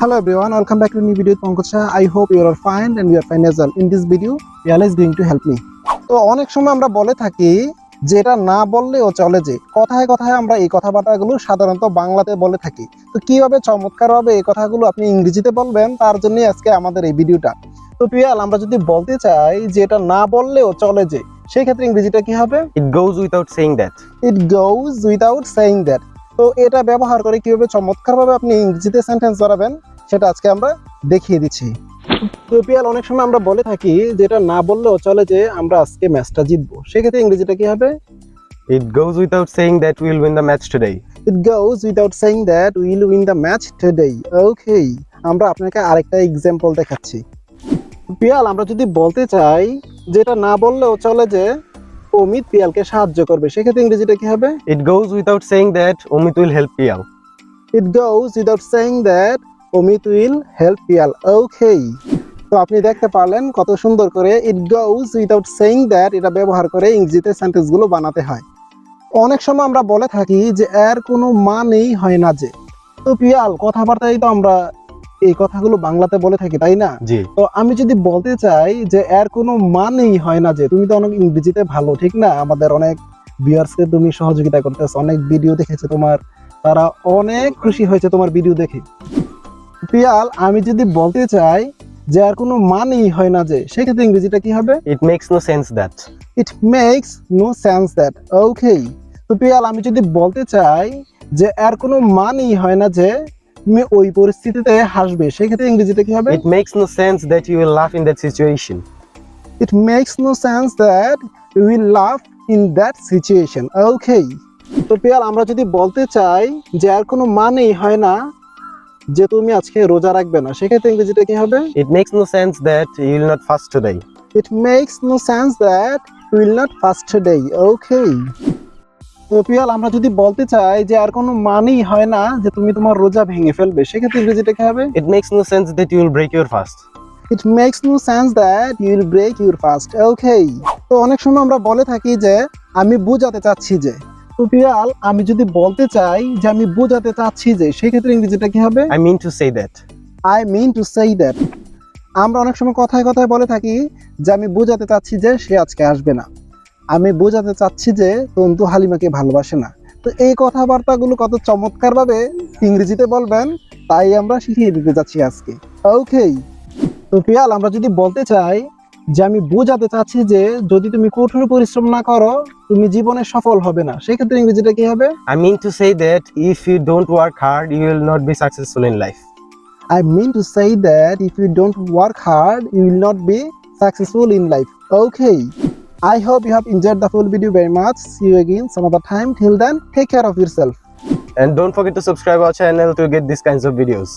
Hello everyone, welcome back to a new video with Pankaj Shah. I hope you are fine and you are fine as well. In this video, Yala is going to help me. তো অনেক সময় আমরা বলে থাকি যে এটা না বললেও চলে, যে কথায় কথায় আমরা এই কথাবার্তাগুলো সাধারণত বাংলাতে বলে থাকি। তো কিভাবে চমৎকারভাবে এই কথাগুলো আপনি ইংরেজিতে বলবেন, তার জন্যই আজকে আমাদের এই ভিডিওটা। তো পিয়াল, আমরা যদি বলতে চাই যে এটা না বললেও চলে, যে সেই ক্ষেত্রে ইংরেজিটা কি হবে? It goes without saying that. It goes without saying that. তো এটা ব্যবহার করে কিভাবে চমৎকারভাবে আপনি ইংরেজিতে সেন্টেন্স বানাবেন সেটা আজকে আমরা দেখিয়ে দিচ্ছি। তো পিয়াল, অনেক সময় আমরা বলে থাকি যেটা না বললেও চলে যে আমরা আজকে ম্যাচটা জিতবো, সেক্ষেত্রে ইংরেজিটা কি হবে? It goes without saying that we'll win the match today. It goes without saying that we'll win the match today. Okay, আমরা আপনাকে আরেকটা এক্সাম্পল দেখাচ্ছি। পিয়াল, আমরা যদি বলতে চাই যেটা না বললেও চলে যে অমিত পিয়ালকে সাহায্য করবে, সেক্ষেত্রে ইংরেজিটা কি হবে? It goes without saying that Omit will help Piyal. It goes without saying that Omit will help Piyal. Okay, তো আপনি দেখতে পারলেন কত সুন্দর করে it goes without saying that এটা ব্যবহার করে ইংরেজিতে সেন্টেন্সগুলো বানাতে হয়। অনেক সময় আমরা বলে থাকি যে এর কোনো মানেই হয় না যে। তো পিয়াল, কথাবার্তায় তো আমরা এই কথাগুলো বাংলাতে বলে থাকি, তাই না? জি। তো আমি যদি বলতে চাই যে এর কোনো মানেই হয় না যে, তুমি তো অনেক ইংরেজিতে ভালো, ঠিক না? আমাদের অনেক ভিউয়ার্সকে তুমি সহযোগিতা করতেছো, অনেক ভিডিও দেখেছে তোমার, তারা অনেক খুশি হয়েছে তোমার ভিডিও দেখে। পিয়াল, আমি যদি বলতে চাই যে আর কোনো মানেই হয় না যে, সেক্ষেত্রে ইংরেজিটা কি হবে? It makes no sense that. It makes no sense that. Okay, তো পিয়াল, আমি যদি বলতে চাই যে আর কোনো মানেই হয় না যে তুমি ওই পরিস্থিতিতে হাসবে, সেক্ষেত্রে ইংরেজিটা কি হবে? It makes no sense that you will laugh in that situation. It makes no sense that you will laugh in that situation. Okay, তো পিয়াল, আমরা যদি বলতে চাই যে আর কোনো মানেই হয় না যে তুমি আজকে রোজা রাখবে না, সেক্ষেত্রে ইংরেজিটা কি হবে? It makes no sense that you will not fast today. It makes no sense that you will not fast today. Okay, তো পিয়াল, আমরা যদি বলতে চাই যে আর কোনো মানেই হয় না যে তুমি তোমার রোজা ভেঙে ফেলবে, সেক্ষেত্রে ইংরেজিটা কি হবে? It makes no sense that you will break your fast. It makes no sense that you will break your fast. Okay, তো অনেক সময় আমরা বলে থাকি যে আমি বোঝাতে চাচ্ছি যে। তো পিয়াল, আমি যদি বলতে চাই যে আমি বোঝাতে চাচ্ছি যে, সেক্ষেত্রে ইংরেজিটা কি হবে? I mean to say that. I mean to say that. আমরা অনেক সময় কথায় কথায় বলে থাকি যে আমি বোঝাতে চাচ্ছি যে সে আজকে আসবে না, আমি বোঝাতে চাচ্ছি যে তন্তু হালিমাকে ভালোবাসে না। তো এই কথাবার্তাগুলো কত চমৎকারভাবে ইংরেজিতে বলবেন, তাই আমরা শিখিয়ে দিতে যাচ্ছি আজকে। ওকে, তো পিয়াল, আমরা যদি বলতে চাই যে আমি বোঝাতে চাচ্ছি যে যদি তুমি কঠোর পরিশ্রম না করো তুমি জীবনে সফল হবে না, সেক্ষেত্রে ইংরেজিটা কি হবে? I mean to say that if you don't work hard, you will not be successful in life. I mean to say that if you don't work hard, you will not be successful in life. Okay, I hope you have enjoyed the full video very much. See you again some other time. Till then, take care of yourself. And don't forget to subscribe our channel to get these kinds of videos.